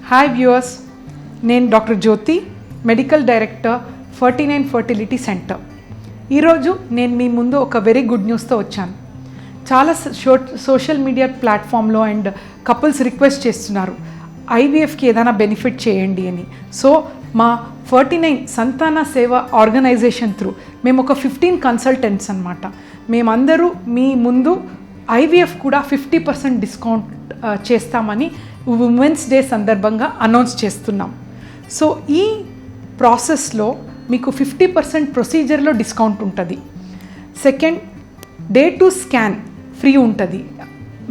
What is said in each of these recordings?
Hi viewers, నేను doctor జ్యోతి, medical director 49 fertility centre. ఈరోజు నేను మీ ముందు ఒక వెరీ గుడ్ న్యూస్తో వచ్చాను. చాలా సోషల్ మీడియా ప్లాట్ఫామ్లో అండ్ కపుల్స్ రిక్వెస్ట్ చేస్తున్నారు ఐవీఎఫ్కి ఏదైనా బెనిఫిట్ చేయండి అని. సో మా 49 సంతాన సేవ ఆర్గనైజేషన్ త్రూ మేము ఒక 15 కన్సల్టెంట్స్ అనమాట. మేమందరూ మీ ముందు ఐవీఎఫ్ కూడా 50% డిస్కౌంట్ చేస్తామని ఉమెన్స్ డే సందర్భంగా అనౌన్స్ చేస్తున్నాం. సో ఈ ప్రాసెస్లో మీకు 50% ప్రొసీజర్లో డిస్కౌంట్ ఉంటుంది. Second, day to scan free ఉంటుంది.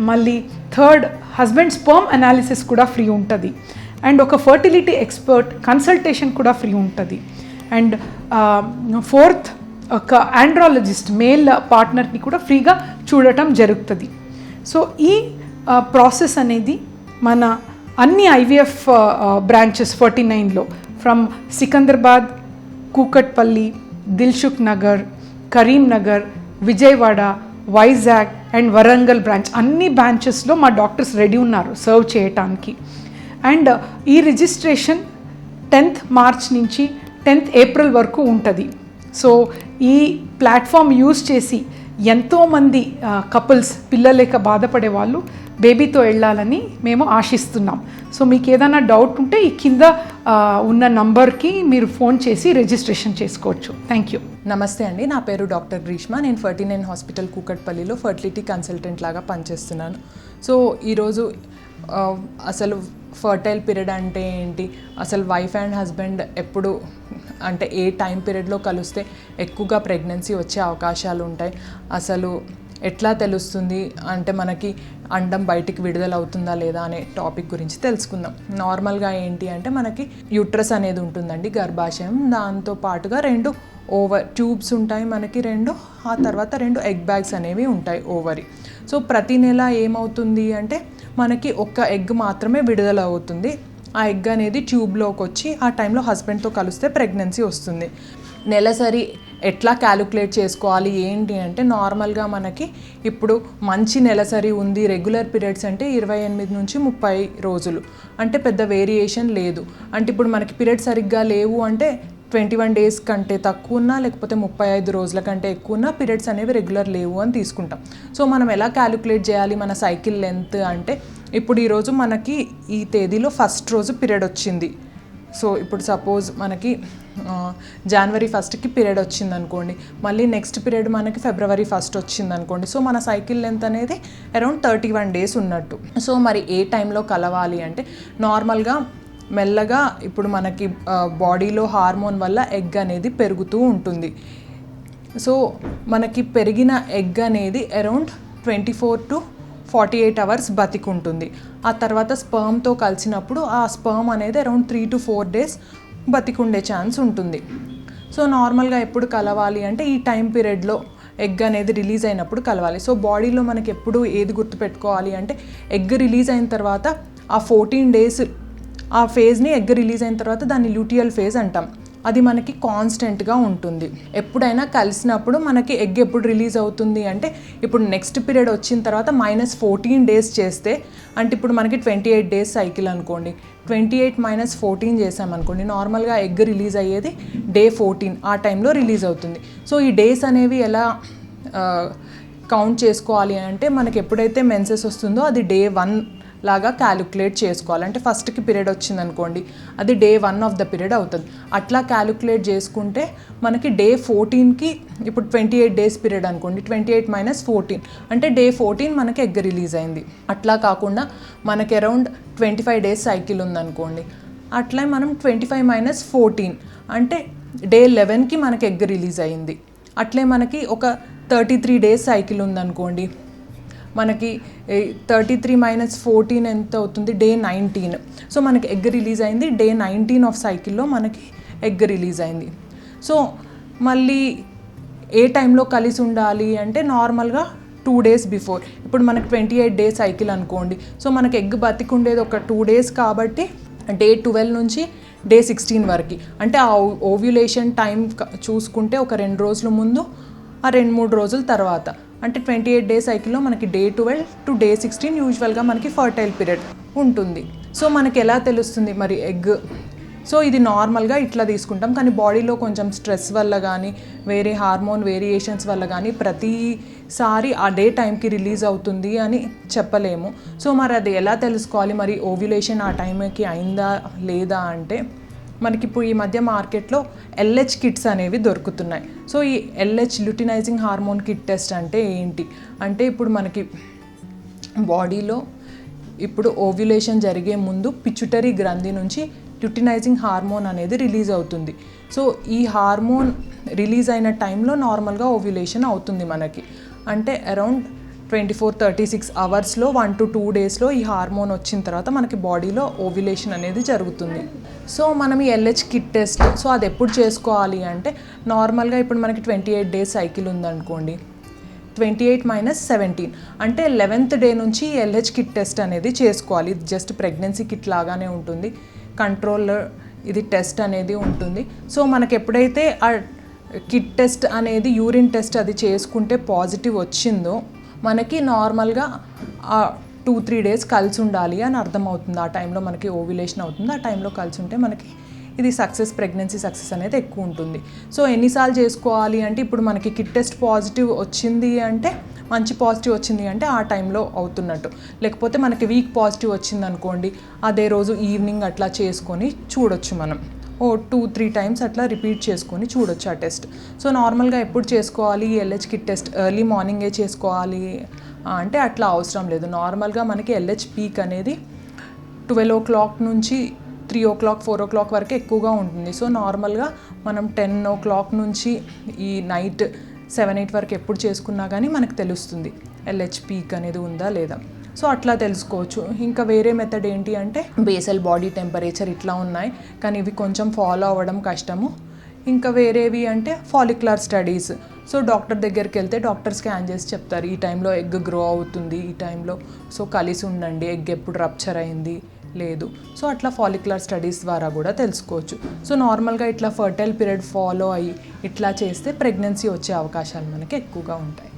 మళ్ళీ థర్డ్, హస్బెండ్ స్పర్మ్ అనాలిసిస్ కూడా ఫ్రీ ఉంటుంది. అండ్ ఒక ఫర్టిలిటీ ఎక్స్పర్ట్ కన్సల్టేషన్ కూడా ఫ్రీ ఉంటుంది. అండ్ ఫోర్త్, ఒక ఆండ్రాలజిస్ట్ మేల్ పార్ట్నర్ని కూడా ఫ్రీగా చూడటం జరుగుతుంది. సో ఈ ప్రాసెస్ అనేది మన అన్ని ఐవీఎఫ్ బ్రాంచెస్ 49లో from Secunderabad, Kukatpally, Dilsukh Nagar, Karimnagar, Vijayawada, Vizag and Warangal branch అన్ని బ్రాంచెస్లో మా డాక్టర్స్ రెడీ ఉన్నారు సర్వ్ చేయటానికి. అండ్ ఈ రిజిస్ట్రేషన్ 10th మార్చ్ నుంచి 10th ఏప్రిల్ వరకు ఉంటుంది. సో ఈ ప్లాట్ఫామ్ యూజ్ చేసి ఎంతోమంది కపుల్స్ పిల్లలేక బాధపడే వాళ్ళు బేబీతో వెళ్ళాలని మేము ఆశిస్తున్నాం. సో మీకు ఏదైనా డౌట్ ఉంటే ఈ కింద ఉన్న నంబర్కి మీరు ఫోన్ చేసి రిజిస్ట్రేషన్ చేసుకోవచ్చు. Thank you. నమస్తే అండి, నా పేరు డాక్టర్ గ్రీష్మ. నేను 49 హాస్పిటల్ కూకట్పల్లిలో ఫర్టిలిటీ కన్సల్టెంట్ లాగా పనిచేస్తున్నాను. సో ఈరోజు అసలు ఫర్టైల్ పీరియడ్ అంటే ఏంటి, అసలు వైఫ్ అండ్ హస్బెండ్ ఎప్పుడు అంటే ఏ టైం పీరియడ్లో కలిస్తే ఎక్కువగా ప్రెగ్నెన్సీ వచ్చే అవకాశాలు ఉంటాయి, అసలు ఎట్లా తెలుస్తుంది అంటే మనకి అండం బయటికి విడుదల అవుతుందా లేదా అనే టాపిక్ గురించి తెలుసుకుందాం. నార్మల్గా ఏంటి అంటే మనకి యూట్రస్ అనేది ఉంటుందండి, గర్భాశయం. దాంతో పాటుగా 2 ఓవర్ ట్యూబ్స్ ఉంటాయి మనకి 2. ఆ తర్వాత 2 ఎగ్ బ్యాగ్స్ అనేవి ఉంటాయి, ఓవరీ. సో ప్రతి నెల ఏమవుతుంది అంటే మనకి ఒక్క ఎగ్ మాత్రమే విడుదల అవుతుంది. ఆ ఎగ్ అనేది ట్యూబ్లోకి వచ్చి ఆ టైంలో హస్బెండ్తో కలిస్తే ప్రెగ్నెన్సీ వస్తుంది. నెలసరి ఎట్లా క్యాలిక్యులేట్ చేసుకోవాలి ఏంటి అంటే నార్మల్గా మనకి ఇప్పుడు మంచి నెలసరి ఉంది, రెగ్యులర్ పీరియడ్స్ అంటే 28 నుంచి 30 రోజులు, అంటే పెద్ద వేరియేషన్ లేదు. అంటే ఇప్పుడు మనకి పీరియడ్స్ సరిగ్గా లేవు అంటే 21 డేస్ కంటే తక్కువ ఉన్నా లేకపోతే 35 రోజుల కంటే ఎక్కువ ఉన్నా పీరియడ్స్ అనేవి రెగ్యులర్ లేవు అని తీసుకుంటాం. సో మనం ఎలా క్యాలిక్యులేట్ చేయాలి మన సైకిల్ లెంత్ అంటే, ఇప్పుడు ఈరోజు మనకి ఈ తేదీలో ఫస్ట్ రోజు పీరియడ్ వచ్చింది. సో ఇప్పుడు సపోజ్ మనకి జనవరి 1కి పీరియడ్ వచ్చింది అనుకోండి, మళ్ళీ నెక్స్ట్ పీరియడ్ మనకి ఫిబ్రవరి 1 వచ్చింది అనుకోండి. సో మన సైకిల్ లెంత్ అనేది అరౌండ్ 31 డేస్ ఉన్నట్టు. సో మరి ఏ టైంలో కలవాలి అంటే నార్మల్గా మెల్లగా ఇప్పుడు మనకి బాడీలో హార్మోన్ వల్ల ఎగ్ అనేది పెరుగుతూ ఉంటుంది. సో మనకి పెరిగిన ఎగ్ అనేది అరౌండ్ 24 to 48 అవర్స్ బతికుంటుంది. ఆ తర్వాత స్పర్మ్తో కలిసినప్పుడు ఆ స్పర్మ్ అనేది అరౌండ్ 3 to 4 డేస్ బతికుండే ఛాన్స్ ఉంటుంది. సో నార్మల్గా ఎప్పుడు కలవాలి అంటే ఈ టైం పీరియడ్లో ఎగ్ అనేది రిలీజ్ అయినప్పుడు కలవాలి. సో బాడీలో మనకి ఎప్పుడు ఏది గుర్తుపెట్టుకోవాలి అంటే ఎగ్ రిలీజ్ అయిన తర్వాత ఆ 14 డేస్ ఆ ఫేజ్ని ఎగ్ రిలీజ్ అయిన తర్వాత దాన్ని ల్యూటియల్ ఫేజ్ అంటాం. అది మనకి కాన్స్టెంట్గా ఉంటుంది. ఎప్పుడైనా కలిసినప్పుడు మనకి ఎగ్ ఎప్పుడు రిలీజ్ అవుతుంది అంటే ఇప్పుడు నెక్స్ట్ పీరియడ్ వచ్చిన తర్వాత -14 డేస్ చేస్తే, అంటే ఇప్పుడు మనకి 28 డేస్ సైకిల్ అనుకోండి, 28 - 14 చేసామనుకోండి, నార్మల్గా ఎగ్ రిలీజ్ అయ్యేది డే 14, ఆ టైంలో రిలీజ్ అవుతుంది. సో ఈ డేస్ అనేవి ఎలా కౌంట్ చేసుకోవాలి అంటే మనకి ఎప్పుడైతే మెన్సెస్ వస్తుందో అది డే 1 లాగా క్యాలిక్యులేట్ చేసుకోవాలి. అంటే ఫస్ట్కి పీరియడ్ వచ్చింది అనుకోండి, అది డే 1 ఆఫ్ ద పీరియడ్ అవుతుంది. అట్లా క్యాలిక్యులేట్ చేసుకుంటే మనకి డే 14కి ఇప్పుడు 28 డేస్ పీరియడ్ అనుకోండి, 28 - 14 అంటే డే 14 మనకి ఎగ్ రిలీజ్ అయింది. అట్లా కాకుండా మనకి అరౌండ్ 25 డేస్ సైకిల్ ఉందనుకోండి, అట్లా మనం 25 - 14 అంటే డే 11కి మనకి ఎగ్ రిలీజ్ అయింది. అట్లే మనకి ఒక 33 డేస్ సైకిల్ ఉందనుకోండి, మనకి 33 - 14 ఎంత అవుతుంది, డే 19. సో మనకి ఎగ్ రిలీజ్ అయింది డే 19 ఆఫ్ సైకిల్లో మనకి ఎగ్ రిలీజ్ అయింది. సో మళ్ళీ ఏ టైంలో కలిసి ఉండాలి అంటే నార్మల్గా 2 డేస్ బిఫోర్. ఇప్పుడు మనకి 28 డేస్ సైకిల్ అనుకోండి, సో మనకి ఎగ్ బతికుండేది ఒక 2 డేస్ కాబట్టి డే 12 నుంచి డే 16 వరకు, అంటే ఆ ఓవ్యులేషన్ టైం చూసుకుంటే ఒక 2 రోజుల ముందు, ఆ 2-3 రోజుల తర్వాత, అంటే 28 డేస్ సైకిల్లో మనకి డే 12 టు డే 16 యూజువల్గా మనకి ఫర్టైల్ పీరియడ్ ఉంటుంది. సో మనకి ఎలా తెలుస్తుంది మరి ఎగ్? సో ఇది నార్మల్గా ఇట్లా తీసుకుంటాం, కానీ బాడీలో కొంచెం స్ట్రెస్ వల్ల కానీ వేరే హార్మోన్ వేరియేషన్స్ వల్ల కానీ ప్రతిసారి అదే టైంకి రిలీజ్ అవుతుంది అని చెప్పలేము. సో మరి అది ఎలా తెలుసుకోవాలి? మరి ఓవ్యులేషన్ ఆ టైంకి అయిందా లేదా అంటే, మనకి ఇప్పుడు ఈ మధ్య మార్కెట్లో ఎల్హెచ్ కిట్స్ అనేవి దొరుకుతున్నాయి. సో ఈ LH luteinising hormone kit test అంటే ఏంటి అంటే, ఇప్పుడు మనకి బాడీలో ఇప్పుడు ఓవ్యులేషన్ జరిగే ముందు పిచ్యుటరీ గ్రంథి నుంచి ల్యూటినైజింగ్ హార్మోన్ అనేది రిలీజ్ అవుతుంది. సో ఈ హార్మోన్ రిలీజ్ అయిన టైంలో నార్మల్గా ఓవ్యులేషన్ అవుతుంది మనకి. అంటే అరౌండ్ 24-36 అవర్స్లో 1 to 2 డేస్లో ఈ హార్మోన్ వచ్చిన తర్వాత మనకి బాడీలో ఓవ్యులేషన్ అనేది జరుగుతుంది. సో మనం ఈ ఎల్హెచ్ కిట్ టెస్ట్ సో అది ఎప్పుడు చేసుకోవాలి అంటే, నార్మల్గా ఇప్పుడు మనకి 28 డేస్ సైకిల్ ఉందనుకోండి, 28 - 17 అంటే 11th డే నుంచి ఎల్హెచ్ కిట్ టెస్ట్ అనేది చేసుకోవాలి. ఇది జస్ట్ ప్రెగ్నెన్సీ కిట్ లాగానే ఉంటుంది, కంట్రోల్ ఇది టెస్ట్ అనేది ఉంటుంది. సో మనకి ఎప్పుడైతే ఆ కిట్ టెస్ట్ అనేది యూరిన్ టెస్ట్ అది చేసుకుంటే పాజిటివ్ వచ్చిందో, మనకి నార్మల్గా 2-3 డేస్ కలిసి ఉండాలి అని అర్థమవుతుంది. ఆ టైంలో మనకి ఓవ్యులేషన్ అవుతుంది, ఆ టైంలో కలిసి ఉంటే మనకి ఇది ప్రెగ్నెన్సీ సక్సెస్ అనేది ఎక్కువ ఉంటుంది. సో ఎన్నిసార్లు చేసుకోవాలి అంటే, ఇప్పుడు మనకి కిట్ టెస్ట్ పాజిటివ్ వచ్చింది అంటే, మంచి పాజిటివ్ వచ్చింది అంటే ఆ టైంలో అవుతున్నట్టు. లేకపోతే మనకి వీక్ పాజిటివ్ వచ్చింది అనుకోండి, అదే రోజు ఈవినింగ్ అట్లా చేసుకొని చూడొచ్చు మనం. 2-3 టైమ్స్ అట్లా రిపీట్ చేసుకొని చూడొచ్చు ఆ టెస్ట్. సో నార్మల్గా ఎప్పుడు చేసుకోవాలి ఎల్హెచ్ కిట్ టెస్ట్? ఎర్లీ మార్నింగే చేసుకోవాలి అంటే అట్లా అవసరం లేదు. నార్మల్గా మనకి ఎల్హెచ్ పీక్ అనేది 12 o'clock నుంచి 3 o'clock 4 o'clock వరకు ఎక్కువగా ఉంటుంది. సో నార్మల్గా మనం 10 o'clock నుంచి ఈ నైట్ 7-8 వరకు ఎప్పుడు చేసుకున్నా కానీ మనకు తెలుస్తుంది ఎల్హెచ్ పీక్ అనేది ఉందా లేదా. సో అట్లా తెలుసుకోవచ్చు. ఇంకా వేరే మెథడ్ ఏంటి అంటే, బేసల్ బాడీ టెంపరేచర్ ఇట్లా ఉన్నాయి, కానీ ఇవి కొంచెం ఫాలో అవ్వడం కష్టము. ఇంకా వేరేవి అంటే ఫాలిక్యులర్ స్టడీస్. సో డాక్టర్ దగ్గరికి వెళ్తే డాక్టర్ స్కాన్ చేసి చెప్తారు, ఈ టైంలో ఎగ్ గ్రో అవుతుంది, ఈ టైంలో సో కలిసి ఉండండి, ఎగ్ ఎప్పుడు రప్చర్ అయింది లేదు. సో అట్లా ఫాలిక్యులర్ స్టడీస్ ద్వారా కూడా తెలుసుకోవచ్చు. సో నార్మల్గా ఇట్లా ఫర్టైల్ పీరియడ్ ఫాలో అయ్యి ఇట్లా చేస్తే ప్రెగ్నెన్సీ వచ్చే అవకాశాలు మనకి ఎక్కువగా ఉంటాయి.